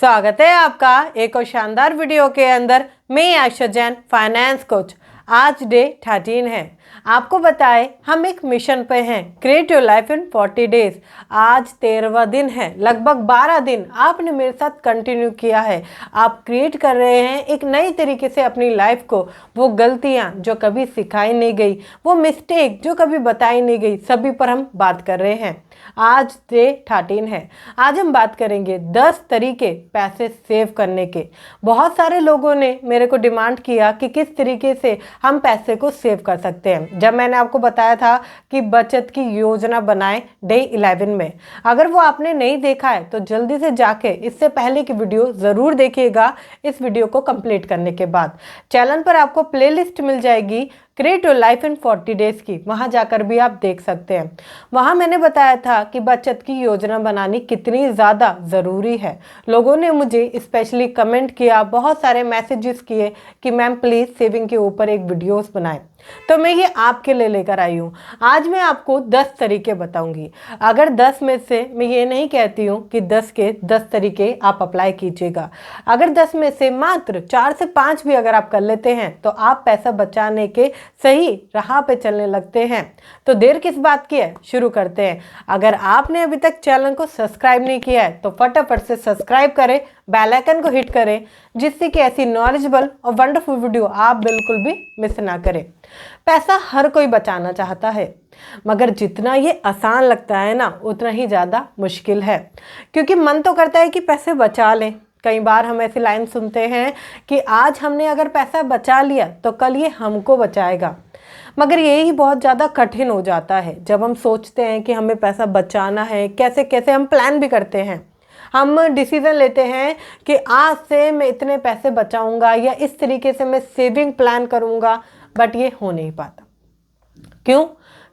स्वागत है आपका एक और शानदार वीडियो के अंदर। मैं आयशा जैन, फाइनेंस कोच। आज डे 13 है। आपको बताएं हम एक मिशन पे हैं, create your life in 40 days. आज 13वां दिन है। लगभग 12 दिन आपने मेरे साथ कंटिन्यू किया है। आप क्रिएट कर रहे हैं एक नई तरीके से अपनी लाइफ को। वो गलतियां जो कभी सिखाई नहीं गई, वो मिस्टेक जो कभी बताई नहीं गई, सभी पर हम बात कर रहे हैं। आज डे 13 है। आज हम बात करेंगे 10 तरीके पैसे सेव करने के। बहुत सारे लोगों ने मेरे को डिमांड किया कि किस तरीके से हम पैसे को सेव कर सकते हैं। जब मैंने आपको बताया था कि बचत की योजना बनाएं डे 11 में, अगर वो आपने नहीं देखा है तो जल्दी से जाके इससे पहले की वीडियो ज़रूर देखिएगा। इस वीडियो को कंप्लीट करने के बाद चैनल पर आपको प्लेलिस्ट मिल जाएगी create your life in 40 days की, वहाँ जाकर भी आप देख सकते हैं। वहाँ मैंने बताया था कि बचत की योजना बनानी कितनी ज़्यादा ज़रूरी है। लोगों ने मुझे स्पेशली कमेंट किया, बहुत सारे मैसेजेस किए कि मैम प्लीज़ सेविंग के ऊपर एक वीडियोस बनाएं। तो मैं ये आपके लिए लेकर आई हूँ। आज मैं आपको 10 तरीके बताऊंगी। अगर 10 में से मैं ये नहीं कहती हूँ कि 10 के 10 तरीके आप अप्लाई कीजिएगा। अगर 10 में से मात्र 4 से 5 भी अगर आप कर लेते हैं तो आप पैसा बचाने के सही राह पे चलने लगते हैं। तो देर किस बात की है, शुरू करते हैं। अगर आपने अभी तक चैनल को सब्सक्राइब नहीं किया है तो फटाफट से सब्सक्राइब करें, बेल आइकन को हिट करें, जिससे कि ऐसी नॉलेजेबल और वंडरफुल वीडियो आप बिल्कुल भी मिस ना करें। पैसा हर कोई बचाना चाहता है, मगर जितना ये आसान लगता है ना, उतना ही ज़्यादा मुश्किल है। क्योंकि मन तो करता है कि पैसे बचा लें। कई बार हम ऐसी लाइन सुनते हैं कि आज हमने अगर पैसा बचा लिया तो कल ये हमको बचाएगा। मगर यही बहुत ज़्यादा कठिन हो जाता है जब हम सोचते हैं कि हमें पैसा बचाना है। कैसे कैसे हम प्लान भी करते हैं, हम डिसीज़न लेते हैं कि आज से मैं इतने पैसे बचाऊंगा या इस तरीके से मैं सेविंग प्लान करूंगा, बट ये हो नहीं पाता। क्यों?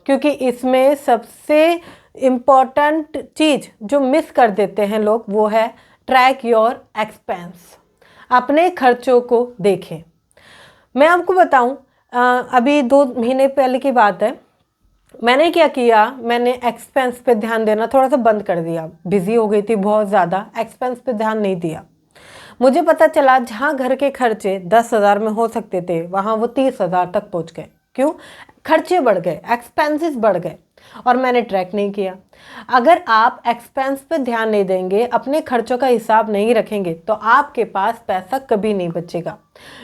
क्योंकि इसमें सबसे इम्पॉर्टेंट चीज़ जो मिस कर देते हैं लोग, वो है ट्रैक योर एक्सपेंस। अपने खर्चों को देखें। मैं आपको बताऊं, अभी 2 महीने पहले की बात है। मैंने क्या किया, मैंने एक्सपेंस पे ध्यान देना थोड़ा सा बंद कर दिया। बिजी हो गई थी बहुत ज़्यादा, एक्सपेंस पे ध्यान नहीं दिया। मुझे पता चला जहाँ घर के खर्चे 10,000 में हो सकते थे, वहाँ वो 30,000 तक पहुँच गए। क्यों? खर्चे बढ़ गए, एक्सपेंसेस बढ़ गए, और मैंने ट्रैक नहीं किया। अगर आप एक्सपेंस पे ध्यान नहीं देंगे, अपने खर्चों का हिसाब नहीं रखेंगे, तो आपके पास पैसा कभी नहीं बचेगा।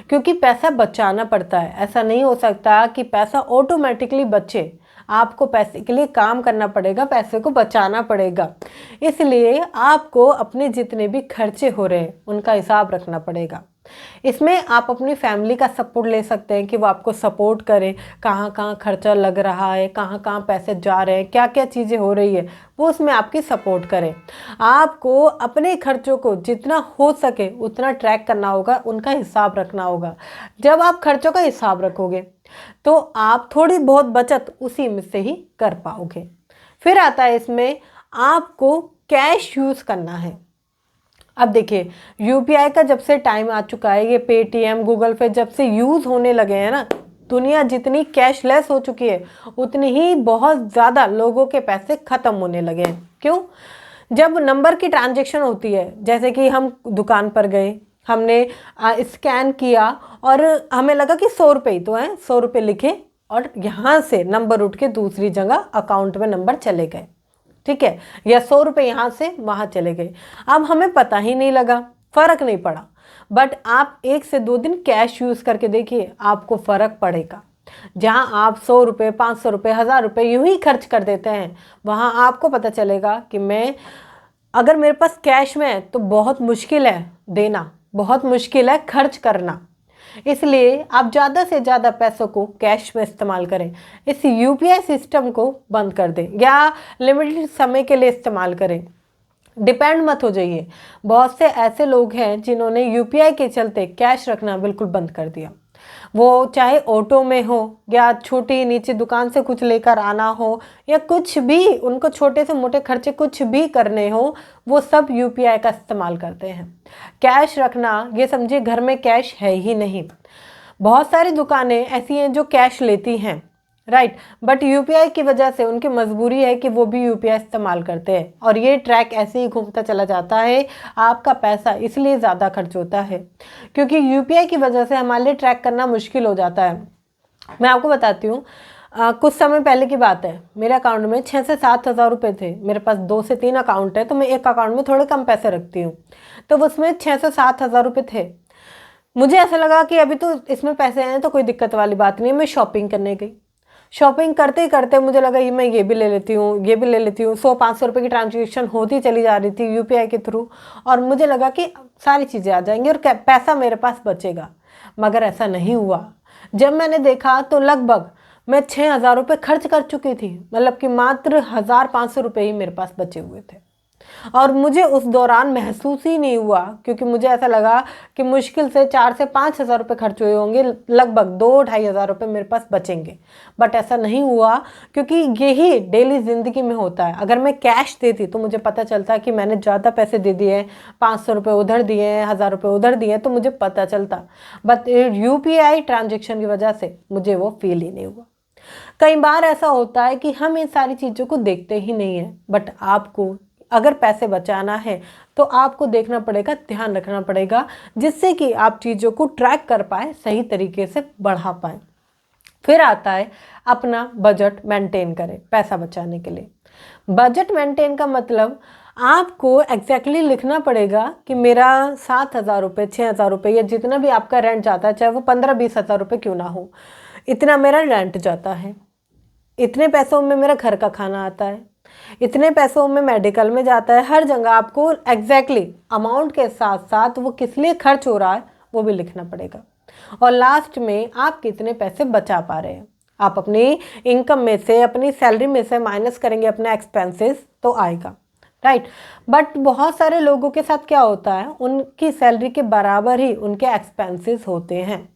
क्योंकि पैसा बचाना पड़ता है। ऐसा नहीं हो सकता कि पैसा ऑटोमेटिकली बचे। आपको पैसे के लिए काम करना पड़ेगा, पैसे को बचाना पड़ेगा। इसलिए आपको अपने जितने भी खर्चे हो रहे हैं उनका हिसाब रखना पड़ेगा। इसमें आप अपनी फैमिली का सपोर्ट ले सकते हैं कि वो आपको सपोर्ट करें। कहाँ कहाँ खर्चा लग रहा है, कहाँ कहाँ पैसे जा रहे हैं, क्या क्या चीज़ें हो रही है, वो उसमें आपकी सपोर्ट करें। आपको अपने खर्चों को जितना हो सके उतना ट्रैक करना होगा, उनका हिसाब रखना होगा। जब आप खर्चों का हिसाब रखोगे तो आप थोड़ी बहुत बचत उसी में से ही कर पाओगे। फिर आता है इसमें आपको कैश यूज़ करना है। अब देखिए, यूपीआई का जब से टाइम आ चुका है, ये पेटीएम, गूगल पे जब से यूज़ होने लगे हैं ना, दुनिया जितनी कैशलेस हो चुकी है उतनी ही बहुत ज़्यादा लोगों के पैसे ख़त्म होने लगे हैं। क्यों? जब नंबर की ट्रांजैक्शन होती है, जैसे कि हम दुकान पर गए, हमने स्कैन किया और हमें लगा कि 100 रुपये ही तो हैं, 100 रुपये लिखे और यहाँ से नंबर उठ के दूसरी जगह अकाउंट में नंबर चले गए, ठीक है, या 100 रुपये यहाँ से वहाँ चले गए। अब हमें पता ही नहीं लगा, फ़र्क नहीं पड़ा। बट आप 1 से 2 दिन कैश यूज़ करके देखिए, आपको फ़र्क पड़ेगा। जहाँ आप 100 रुपये, 500 रुपये, 1000 रुपये यूँ ही खर्च कर देते हैं, वहाँ आपको पता चलेगा कि मैं अगर मेरे पास कैश में है तो बहुत मुश्किल है देना, बहुत मुश्किल है खर्च करना। इसलिए आप ज़्यादा से ज़्यादा पैसों को कैश में इस्तेमाल करें। इस यूपीआई सिस्टम को बंद कर दें या लिमिटेड समय के लिए इस्तेमाल करें। डिपेंड मत हो जाइए। बहुत से ऐसे लोग हैं जिन्होंने यूपीआई के चलते कैश रखना बिल्कुल बंद कर दिया। वो चाहे ऑटो में हो या छोटी नीचे दुकान से कुछ लेकर आना हो या कुछ भी, उनको छोटे से मोटे खर्चे कुछ भी करने हो, वो सब यूपीआई का इस्तेमाल करते हैं। कैश रखना, ये समझिए घर में कैश है ही नहीं। बहुत सारी दुकानें ऐसी हैं जो कैश लेती हैं, राइट। बट यूपीआई की वजह से उनकी मजबूरी है कि वो भी यूपीआई इस्तेमाल करते हैं और ये ट्रैक ऐसे ही घूमता चला जाता है। आपका पैसा इसलिए ज़्यादा खर्च होता है क्योंकि यूपीआई की वजह से हमारे लिए ट्रैक करना मुश्किल हो जाता है। मैं आपको बताती हूँ, कुछ समय पहले की बात है, मेरे अकाउंट में 6 से 7 हज़ार रुपये थे। मेरे पास 2 से 3 अकाउंट है, तो मैं एक अकाउंट में थोड़े कम पैसे रखती हूँ, तो उसमें 6 से 7 हज़ार रुपये थे। मुझे ऐसा लगा कि अभी तो इसमें पैसे हैं तो कोई दिक्कत वाली बात नहीं है। मैं शॉपिंग करने गई, शॉपिंग करते ही करते मुझे लगा ये मैं ये भी ले लेती हूँ, ये भी ले लेती हूँ। 100-500 रुपये की ट्रांजेक्शन होती चली जा रही थी यूपीआई के थ्रू, और मुझे लगा कि सारी चीज़ें आ जाएंगी और पैसा मेरे पास बचेगा। मगर ऐसा नहीं हुआ। जब मैंने देखा तो लगभग मैं 6 हज़ार रुपये खर्च कर चुकी थी, मतलब कि मात्र 1,500 रुपये ही मेरे पास बचे हुए थे। और मुझे उस दौरान महसूस ही नहीं हुआ, क्योंकि मुझे ऐसा लगा कि मुश्किल से 4 से 5 हज़ार रुपये खर्च हुए होंगे, लगभग 2-2.5 हज़ार रुपये मेरे पास बचेंगे। बट ऐसा नहीं हुआ, क्योंकि यही डेली ज़िंदगी में होता है। अगर मैं कैश देती तो मुझे पता चलता कि मैंने ज़्यादा पैसे दे दिए हैं, 500 रुपये उधर दिए हैं, 1,000 रुपये उधर दिए हैं, तो मुझे पता चलता। बट यूपीआई ट्रांजेक्शन की वजह से मुझे वो फील ही नहीं हुआ। कई बार ऐसा होता है कि हम इन सारी चीज़ों को देखते ही नहीं हैं। बट आपको अगर पैसे बचाना है तो आपको देखना पड़ेगा, ध्यान रखना पड़ेगा, जिससे कि आप चीज़ों को ट्रैक कर पाए, सही तरीके से बढ़ा पाए। फिर आता है अपना बजट मेंटेन करें पैसा बचाने के लिए। बजट मेंटेन का मतलब आपको एग्जैक्टली लिखना पड़ेगा कि मेरा 7 हज़ार रुपये, 6 हज़ार रुपये, या जितना भी आपका रेंट जाता है, चाहे वो 15-20 हज़ार रुपये क्यों ना हो, इतना मेरा रेंट जाता है, इतने पैसों में मेरा घर का खाना आता है, इतने पैसों में मेडिकल में जाता है। हर जगह आपको एग्जैक्टली अमाउंट के साथ साथ वो किस लिए खर्च हो रहा है वो भी लिखना पड़ेगा। और लास्ट में आप कितने पैसे बचा पा रहे हैं। आप अपनी इनकम में से, अपनी सैलरी में से माइनस करेंगे अपने एक्सपेंसेस तो आएगा, राइट। बट बहुत सारे लोगों के साथ क्या होता है, उनकी सैलरी के बराबर ही उनके एक्सपेंसेस होते हैं,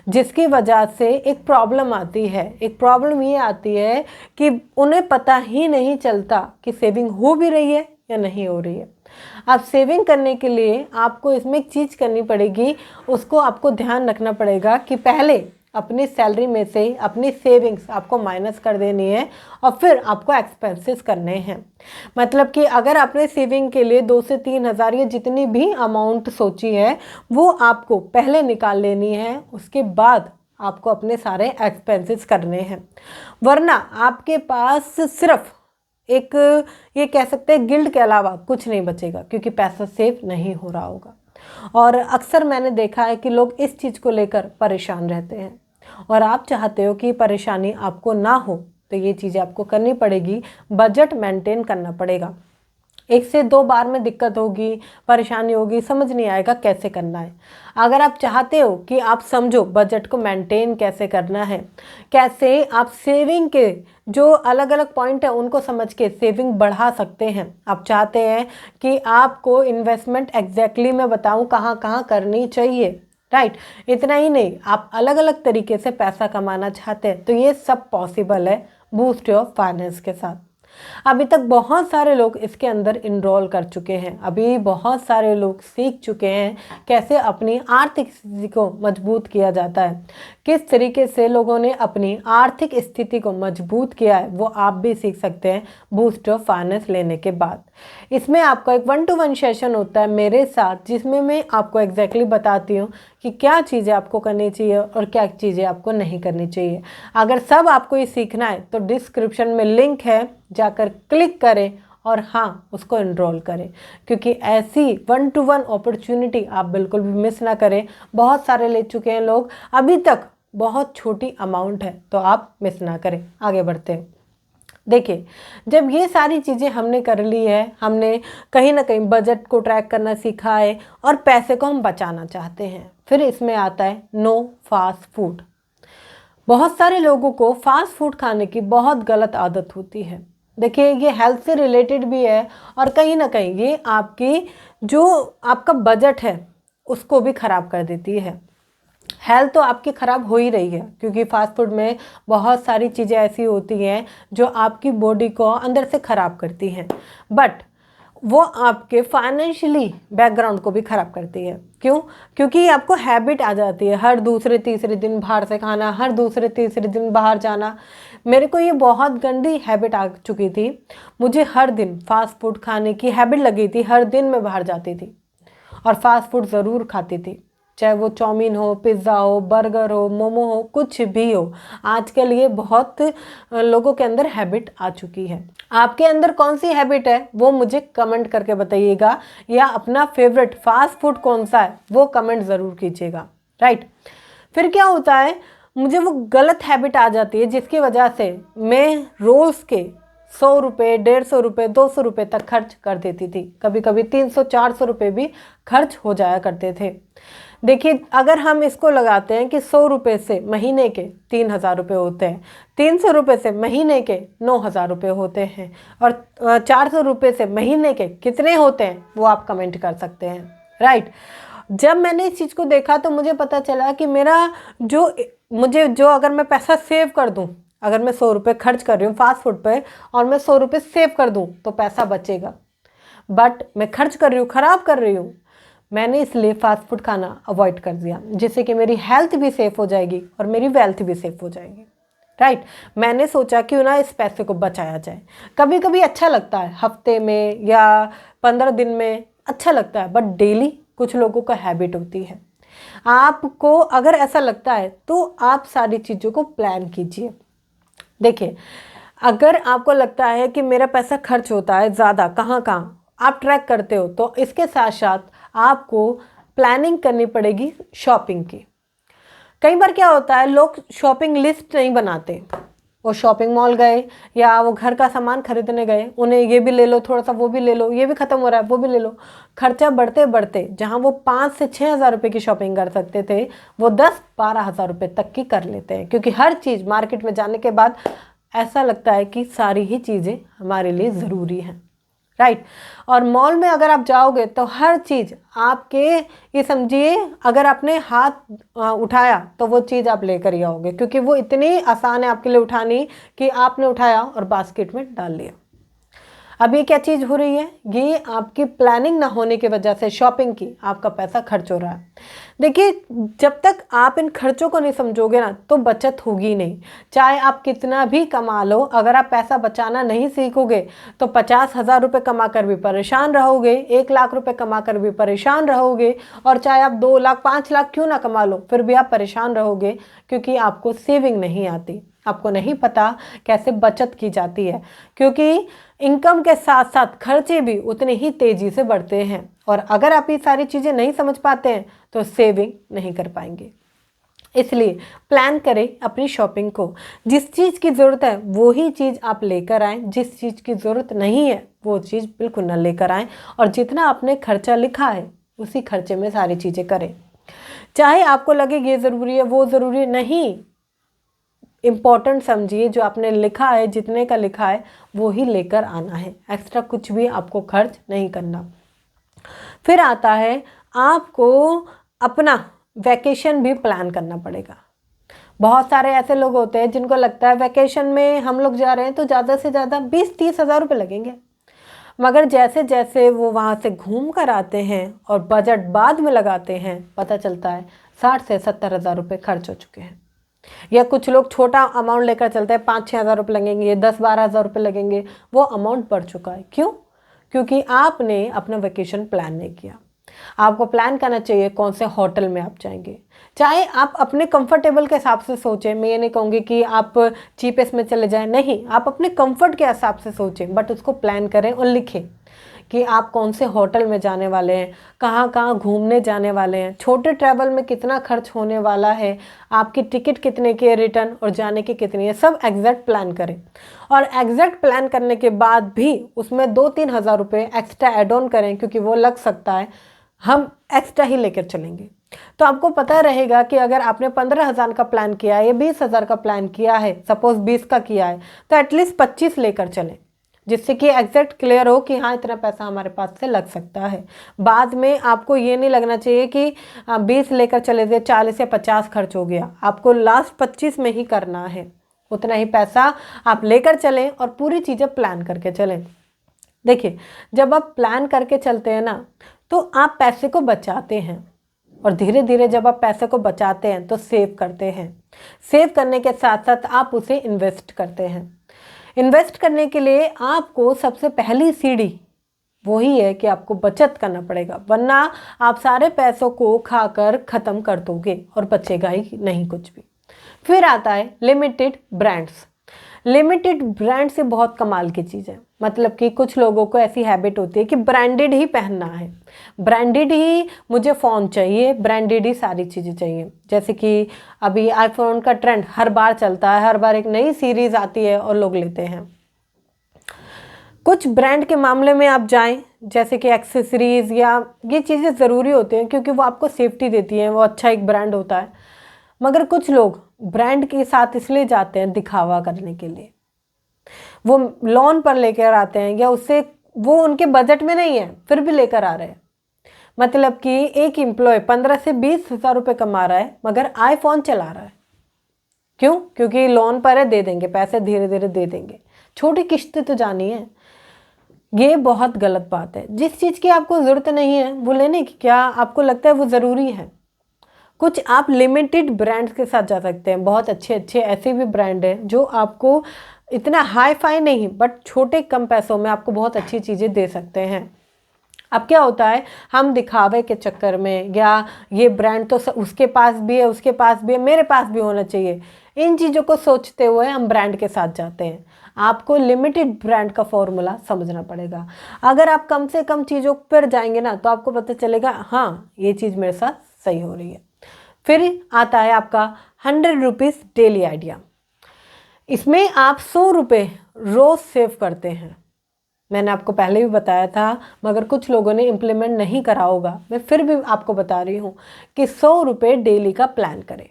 जिसकी वजह से एक प्रॉब्लम आती है। एक प्रॉब्लम ये आती है कि उन्हें पता ही नहीं चलता कि सेविंग हो भी रही है या नहीं हो रही है। अब सेविंग करने के लिए आपको इसमें एक चीज़ करनी पड़ेगी, उसको आपको ध्यान रखना पड़ेगा कि पहले अपनी सैलरी में से अपनी सेविंग्स आपको माइनस कर देनी है और फिर आपको एक्सपेंसेस करने हैं। मतलब कि अगर आपने सेविंग के लिए 2 से 3 हज़ार या जितनी भी अमाउंट सोची है वो आपको पहले निकाल लेनी है, उसके बाद आपको अपने सारे एक्सपेंसेस करने हैं। वरना आपके पास सिर्फ एक, ये कह सकते हैं, गिल्ट के अलावा कुछ नहीं बचेगा, क्योंकि पैसा सेव नहीं हो रहा होगा। और अक्सर मैंने देखा है कि लोग इस चीज़ को लेकर परेशान रहते हैं, और आप चाहते हो कि परेशानी आपको ना हो, तो ये चीज़ें आपको करनी पड़ेगी। बजट मेंटेन करना पड़ेगा। 1 से 2 बार में दिक्कत होगी, परेशानी होगी, समझ नहीं आएगा कैसे करना है। अगर आप चाहते हो कि आप समझो बजट को मेंटेन कैसे करना है, कैसे आप सेविंग के जो अलग अलग पॉइंट है उनको समझ के सेविंग बढ़ा सकते हैं, आप चाहते हैं कि आपको इन्वेस्टमेंट एग्जैक्टली मैं बताऊं कहाँ कहाँ करनी चाहिए, राइट। इतना ही नहीं, आप अलग अलग तरीके से पैसा कमाना चाहते हैं, तो ये सब पॉसिबल है बूस्ट योर फाइनेंस के साथ। अभी तक बहुत सारे लोग इसके अंदर इनरोल कर चुके हैं। अभी बहुत सारे लोग सीख चुके हैं कैसे अपनी आर्थिक स्थिति को मजबूत किया जाता है, किस तरीके से लोगों ने अपनी आर्थिक स्थिति को मजबूत किया है, वो आप भी सीख सकते हैं बूस्ट ऑफ फाइनेंस लेने के बाद। इसमें आपका एक 1-to-1 सेशन होता है मेरे साथ, जिसमें मैं आपको एग्जैक्टली बताती हूँ कि क्या चीज़ें आपको करनी चाहिए और क्या चीज़ें आपको नहीं करनी चाहिए। अगर सब आपको ये सीखना है तो डिस्क्रिप्शन में लिंक है, जाकर क्लिक करें और हाँ, उसको एनरोल करें, क्योंकि ऐसी 1-to-1 अपॉर्चुनिटी आप बिल्कुल भी मिस ना करें। बहुत सारे ले चुके हैं लोग, अभी तक बहुत छोटी अमाउंट है, तो आप मिस ना करें। आगे बढ़ते हैं। देखिए, जब ये सारी चीज़ें हमने कर ली है, हमने कहीं ना कहीं बजट को ट्रैक करना सीखा है और पैसे को हम बचाना चाहते हैं, फिर इसमें आता है नो फास्ट फूड। बहुत सारे लोगों को फास्ट फूड खाने की बहुत गलत आदत होती है। देखिए, ये हेल्थ से रिलेटेड भी है और कहीं ना कहीं ये आपकी जो आपका बजट है उसको भी ख़राब कर देती है। हेल्थ तो आपकी ख़राब हो ही रही है, क्योंकि फास्ट फूड में बहुत सारी चीज़ें ऐसी होती हैं जो आपकी बॉडी को अंदर से ख़राब करती हैं। बट वो आपके फाइनेंशियली बैकग्राउंड को भी ख़राब करती है। क्यों? क्योंकि आपको हैबिट आ जाती है हर दूसरे तीसरे दिन बाहर से खाना, हर दूसरे तीसरे दिन बाहर जाना। मेरे को ये बहुत गंदी हैबिट आ चुकी थी। मुझे हर दिन फास्ट फूड खाने की हैबिट लगी थी। हर दिन मैं बाहर जाती थी और फास्ट फूड ज़रूर खाती थी, चाहे वो चाउमीन हो, पिज़्ज़ा हो, बर्गर हो, मोमो हो, कुछ भी हो। आजकल ये बहुत लोगों के अंदर हैबिट आ चुकी है। आपके अंदर कौन सी हैबिट है वो मुझे कमेंट करके बताइएगा, या अपना फेवरेट फास्ट फूड कौन सा है वो कमेंट ज़रूर कीजिएगा। राइट। फिर क्या होता है, मुझे वो गलत हैबिट आ जाती है जिसकी वजह से मैं रोज़ के 100 रुपये, 150 रुपये, 200 रुपये तक खर्च कर देती थी। कभी कभी 300, 400 रुपये भी खर्च हो जाया करते थे। देखिए, अगर हम इसको लगाते हैं कि 100 रुपये से महीने के 3,000 रुपये होते हैं, 300 रुपये से महीने के 9,000 रुपये होते हैं, और 400 रुपये से महीने के कितने होते हैं वो आप कमेंट कर सकते हैं। राइट। जब मैंने इस चीज़ को देखा तो मुझे पता चला कि मुझे अगर मैं पैसा सेव कर दूं, अगर मैं 100 रुपये खर्च कर रही हूँ फास्ट फूड पे और मैं 100 रुपये सेव कर दूं तो पैसा बचेगा, बट मैं खर्च कर रही हूँ, ख़राब कर रही हूँ। मैंने इसलिए फास्ट फूड खाना अवॉइड कर दिया, जिससे कि मेरी हेल्थ भी सेफ हो जाएगी और मेरी वेल्थ भी सेफ हो जाएगी। राइट। मैंने सोचा क्यों ना इस पैसे को बचाया जाए। कभी कभी अच्छा लगता है, हफ्ते में या 15 दिन में अच्छा लगता है, बट डेली कुछ लोगों का हैबिट होती है। आपको अगर ऐसा लगता है तो आप सारी चीज़ों को प्लान कीजिए। देखिए, अगर आपको लगता है कि मेरा पैसा खर्च होता है ज़्यादा कहाँ कहाँ, आप ट्रैक करते हो, तो इसके साथ साथ आपको प्लानिंग करनी पड़ेगी शॉपिंग की। कई बार क्या होता है, लोग शॉपिंग लिस्ट नहीं बनाते। वो शॉपिंग मॉल गए या वो घर का सामान खरीदने गए, उन्हें ये भी ले लो, थोड़ा सा वो भी ले लो, ये भी ख़त्म हो रहा है, वो भी ले लो। खर्चा बढ़ते बढ़ते जहाँ वो 5 से 6,000 रुपये की शॉपिंग कर सकते थे, वो 10-12 हज़ार रुपये तक की कर लेते हैं। क्योंकि हर चीज़ मार्केट में जाने के बाद ऐसा लगता है कि सारी ही चीज़ें हमारे लिए ज़रूरी हैं। राइट। और मॉल में अगर आप जाओगे तो हर चीज़ आपके, ये समझिए अगर आपने हाथ उठाया तो वो चीज़ आप लेकर ही आओगे, क्योंकि वो इतनी आसान है आपके लिए उठानी कि आपने उठाया और बास्केट में डाल लिया। अब ये क्या चीज़ हो रही है, ये आपकी प्लानिंग ना होने की वजह से शॉपिंग की आपका पैसा खर्च हो रहा है। देखिए, जब तक आप इन खर्चों को नहीं समझोगे ना तो बचत होगी नहीं। चाहे आप कितना भी कमा लो, अगर आप पैसा बचाना नहीं सीखोगे तो 50,000 रुपये कमा कर भी परेशान रहोगे, 1 लाख रुपये कमा कर भी परेशान रहोगे, और चाहे आप 2 लाख 5 लाख क्यों ना कमा लो फिर भी आप परेशान रहोगे, क्योंकि आपको सेविंग नहीं आती, आपको नहीं पता कैसे बचत की जाती है। क्योंकि इनकम के साथ साथ खर्चे भी उतने ही तेज़ी से बढ़ते हैं, और अगर आप ये सारी चीज़ें नहीं समझ पाते हैं तो सेविंग नहीं कर पाएंगे। इसलिए प्लान करें अपनी शॉपिंग को। जिस चीज़ की ज़रूरत है वो ही चीज़ आप लेकर आएँ, जिस चीज़ की ज़रूरत नहीं है वो चीज़ बिल्कुल ना लेकर आएँ, और जितना आपने खर्चा लिखा है उसी खर्चे में सारी चीज़ें करें। चाहे आपको लगे ये ज़रूरी है वो ज़रूरी नहीं, इम्पॉर्टेंट समझिए, जो आपने लिखा है, जितने का लिखा है वो ही लेकर आना है, एक्स्ट्रा कुछ भी आपको खर्च नहीं करना। फिर आता है आपको अपना वैकेशन भी प्लान करना पड़ेगा। बहुत सारे ऐसे लोग होते हैं जिनको लगता है वैकेशन में हम लोग जा रहे हैं तो ज़्यादा से ज़्यादा 20-30 हज़ार रुपये लगेंगे, मगर जैसे जैसे वो वहाँ से घूम कर आते हैं और बजट बाद में लगाते हैं, पता चलता है 60 से 70 हज़ार रुपये खर्च हो चुके हैं। या कुछ लोग छोटा अमाउंट लेकर चलते हैं, 5-6 हज़ार रुपये लगेंगे, 10-12 हज़ार रुपये लगेंगे, वो अमाउंट बढ़ चुका है। क्यों? क्योंकि आपने अपना वेकेशन प्लान नहीं किया। आपको प्लान करना चाहिए कौन से होटल में आप जाएंगे। चाहे आप अपने कंफर्टेबल के हिसाब से सोचें, मैं ये नहीं कहूँगी कि आप चीपेस्ट में चले जाएं, नहीं, आप अपने कंफर्ट के हिसाब से सोचें, बट उसको प्लान करें और लिखें कि आप कौन से होटल में जाने वाले हैं, कहाँ कहाँ घूमने जाने वाले हैं, छोटे ट्रैवल में कितना खर्च होने वाला है, आपकी टिकट कितने की है रिटर्न और जाने की कितनी है, सब एग्जैक्ट प्लान करें। और एग्जैक्ट प्लान करने के बाद भी उसमें 2-3 हज़ार रुपये एक्स्ट्रा एड ऑन करें, क्योंकि वो लग सकता है, हम एक्स्ट्रा ही लेकर चलेंगे। तो आपको पता रहेगा कि अगर आपने 15,000 का प्लान किया है या 20,000 का प्लान किया है, सपोज 20 का किया है, तो एटलीस्ट 25 लेकर चलें, जिससे कि एग्जैक्ट क्लियर हो कि हाँ इतना पैसा हमारे पास से लग सकता है। बाद में आपको ये नहीं लगना चाहिए कि 20 लेकर चले गए, 40 या 50 खर्च हो गया। आपको लास्ट 25 में ही करना है, उतना ही पैसा आप लेकर चलें और पूरी चीज़ें प्लान करके चलें। देखिए, जब आप प्लान करके चलते हैं ना, तो आप पैसे को बचाते हैं, और धीरे धीरे जब आप पैसे को बचाते हैं तो सेव करते हैं। सेव करने के साथ साथ आप उसे इन्वेस्ट करते हैं। इन्वेस्ट करने के लिए आपको सबसे पहली सीढ़ी वही है कि आपको बचत करना पड़ेगा, वरना आप सारे पैसों को खाकर ख़त्म कर दोगे और बचेगा ही नहीं कुछ भी। फिर आता है लिमिटेड ब्रांड्स। लिमिटेड ब्रांड से बहुत कमाल की चीज़ है। मतलब कि कुछ लोगों को ऐसी हैबिट होती है कि ब्रांडेड ही पहनना है, ब्रांडेड ही मुझे फ़ोन चाहिए, ब्रांडेड ही सारी चीज़ें चाहिए। जैसे कि अभी आईफोन का ट्रेंड हर बार चलता है, हर बार एक नई सीरीज़ आती है और लोग लेते हैं। कुछ ब्रांड के मामले में आप जाएं, जैसे कि एक्सेसरीज़ या ये चीज़ें ज़रूरी होती हैं क्योंकि वो आपको सेफ्टी देती हैं, वो अच्छा एक ब्रांड होता है। मगर कुछ लोग ब्रांड के साथ इसलिए जाते हैं दिखावा करने के लिए, वो लोन पर लेकर आते हैं या उससे वो उनके बजट में नहीं है फिर भी लेकर आ रहे हैं। मतलब कि एक एम्प्लॉय 15 से 20 हज़ार रुपये कमा रहा है मगर आईफोन चला रहा है। क्यों? क्योंकि लोन पर है, दे देंगे पैसे, धीरे धीरे दे देंगे, छोटी किस्तें तो जानी है। ये बहुत गलत बात है। जिस चीज़ की आपको ज़रूरत नहीं है वो लेने की क्या आपको लगता है वो ज़रूरी है? कुछ आप लिमिटेड ब्रांड्स के साथ जा सकते हैं। बहुत अच्छे अच्छे ऐसे भी ब्रांड हैं जो आपको इतना हाई फाई नहीं बट छोटे कम पैसों में आपको बहुत अच्छी चीज़ें दे सकते हैं। अब क्या होता है, हम दिखावे के चक्कर में या ये ब्रांड तो उसके पास भी है, उसके पास भी है, मेरे पास भी होना चाहिए, इन चीज़ों को सोचते हुए हम ब्रांड के साथ जाते हैं। आपको लिमिटेड ब्रांड का फॉर्मूला समझना पड़ेगा। अगर आप कम से कम चीज़ों पर जाएंगे ना तो आपको पता चलेगा हाँ ये चीज़ मेरे साथ सही हो रही है। फिर आता है आपका 100 रुपीज़ डेली आइडिया। इसमें आप 100 रुपये रोज़ सेव करते हैं। मैंने आपको पहले भी बताया था मगर कुछ लोगों ने इम्प्लीमेंट नहीं करा होगा, मैं फिर भी आपको बता रही हूँ कि 100 रुपये डेली का प्लान करें।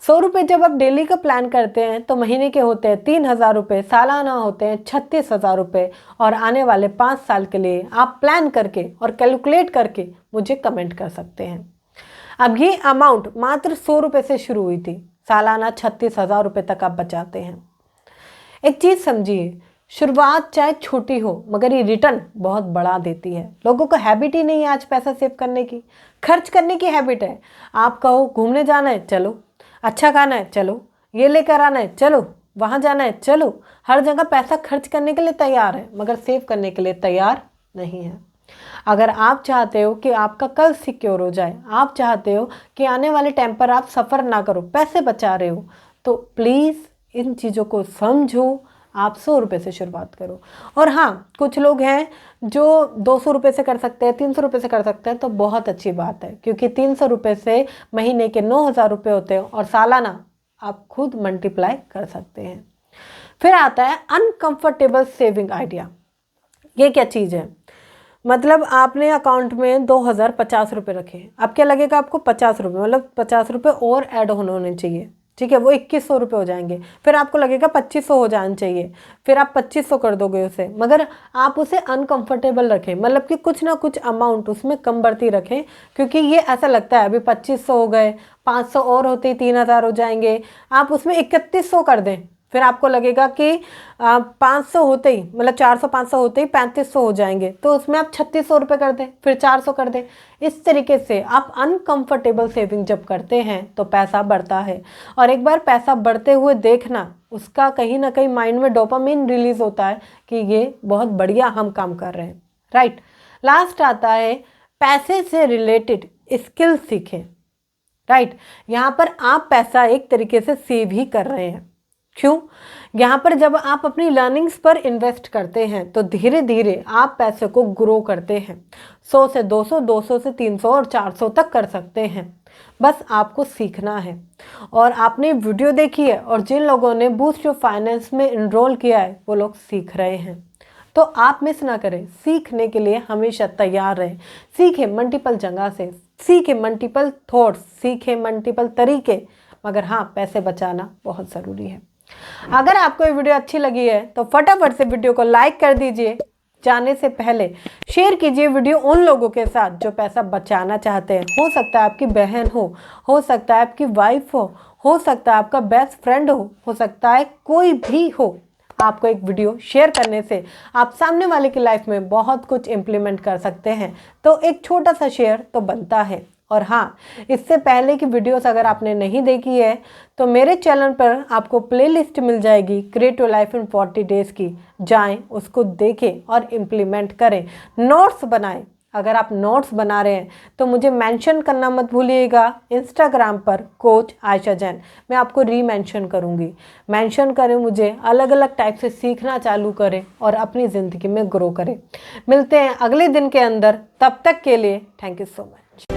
100 रुपये जब आप डेली का प्लान करते हैं तो महीने के होते हैं 3,000 रुपये, सालाना होते हैं 36,000 रुपये, और आने वाले 5 साल के लिए आप प्लान करके और कैलकुलेट करके मुझे कमेंट कर सकते हैं। अब ये अमाउंट मात्र 100 रुपये से शुरू हुई थी, सालाना 36,000 रुपये तक आप बचाते हैं। एक चीज़ समझिए, शुरुआत चाहे छोटी हो मगर ये रिटर्न बहुत बड़ा देती है। लोगों को हैबिट ही नहीं है आज पैसा सेव करने की, खर्च करने की हैबिट है। आप कहो घूमने जाना है चलो, अच्छा खाना है चलो, ये लेकर आना है चलो, वहाँ जाना है चलो, हर जगह पैसा खर्च करने के लिए तैयार है मगर सेव करने के लिए तैयार नहीं है। अगर आप चाहते हो कि आपका कल सिक्योर हो जाए, आप चाहते हो कि आने वाले टाइम पर आप सफ़र ना करो, पैसे बचा रहे हो, तो प्लीज़ इन चीज़ों को समझो। आप 100 रुपये से शुरुआत करो। और हाँ, कुछ लोग हैं जो 200 रुपये से कर सकते हैं, 300 रुपये से कर सकते हैं, तो बहुत अच्छी बात है क्योंकि 300 रुपये से महीने के 9,000 रुपये होते हैं और सालाना आप खुद मल्टीप्लाई कर सकते हैं। फिर आता है अनकंफर्टेबल सेविंग आइडिया। ये क्या चीज़ है? मतलब आपने अकाउंट में 2,050 रुपये रखे, अब क्या लगेगा आपको 50 रुपये, मतलब 50 रुपये और ऐड होने चाहिए, ठीक है, वो 2,100 रुपये हो जाएंगे। फिर आपको लगेगा 2,500 हो जाना चाहिए, फिर आप 2,500 कर दोगे उसे, मगर आप उसे अनकंफर्टेबल रखें, मतलब कि कुछ ना कुछ अमाउंट उसमें कम बढ़ती रखें, क्योंकि ये ऐसा लगता है अभी 2,500 हो गए, 500 और होते ही 3,000 हो जाएंगे, आप उसमें 3,100 कर दें, फिर आपको लगेगा कि 500 होते ही, मतलब 400-500 होते ही 3,500 हो जाएंगे, तो उसमें आप 3,600 रुपये कर दें, फिर 400 कर दें। इस तरीके से आप अनकंफर्टेबल सेविंग जब करते हैं तो पैसा बढ़ता है, और एक बार पैसा बढ़ते हुए देखना, उसका कहीं ना कहीं माइंड में डोपामिन रिलीज होता है कि ये बहुत बढ़िया हम काम कर रहे हैं, राइट। लास्ट आता है पैसे से रिलेटेड स्किल सीखें, राइट। यहाँ पर आप पैसा एक तरीके से सेव ही कर रहे हैं। क्यों? यहाँ पर जब आप अपनी लर्निंग्स पर इन्वेस्ट करते हैं तो धीरे धीरे आप पैसे को ग्रो करते हैं। 100 से 200, 200 से 300 और 400 तक कर सकते हैं। बस आपको सीखना है। और आपने वीडियो देखी है और जिन लोगों ने बूस्ट योर फाइनेंस में इनरोल किया है वो लोग सीख रहे हैं, तो आप मिस ना करें। सीखने के लिए हमेशा तैयार रहें। सीखें मल्टीपल जगह से, सीखें मल्टीपल थॉट्स, सीखें मल्टीपल तरीके, मगर हाँ, पैसे बचाना बहुत ज़रूरी है। अगर आपको ये वीडियो अच्छी लगी है तो फटाफट से वीडियो को लाइक कर दीजिए। जाने से पहले शेयर कीजिए वीडियो उन लोगों के साथ जो पैसा बचाना चाहते हैं। हो सकता है आपकी बहन हो सकता है आपकी वाइफ हो सकता है आपका बेस्ट फ्रेंड हो सकता है कोई भी हो। आपको एक वीडियो शेयर करने से आप सामने वाले की लाइफ में बहुत कुछ इम्प्लीमेंट कर सकते हैं। तो एक छोटा सा शेयर तो बनता है। और हाँ, इससे पहले की वीडियोस अगर आपने नहीं देखी है तो मेरे चैनल पर आपको प्लेलिस्ट मिल जाएगी create your life in 40 days की। जाएं, उसको देखें और इम्प्लीमेंट करें, नोट्स बनाएं। अगर आप नोट्स बना रहे हैं तो मुझे मेंशन करना मत भूलिएगा इंस्टाग्राम पर कोच आयशा जैन। मैं आपको रीमेंशन करूंगी। मेंशन करें मुझे, अलग अलग टाइप से सीखना चालू करें और अपनी ज़िंदगी में ग्रो करें। मिलते हैं अगले दिन के अंदर, तब तक के लिए थैंक यू सो मच।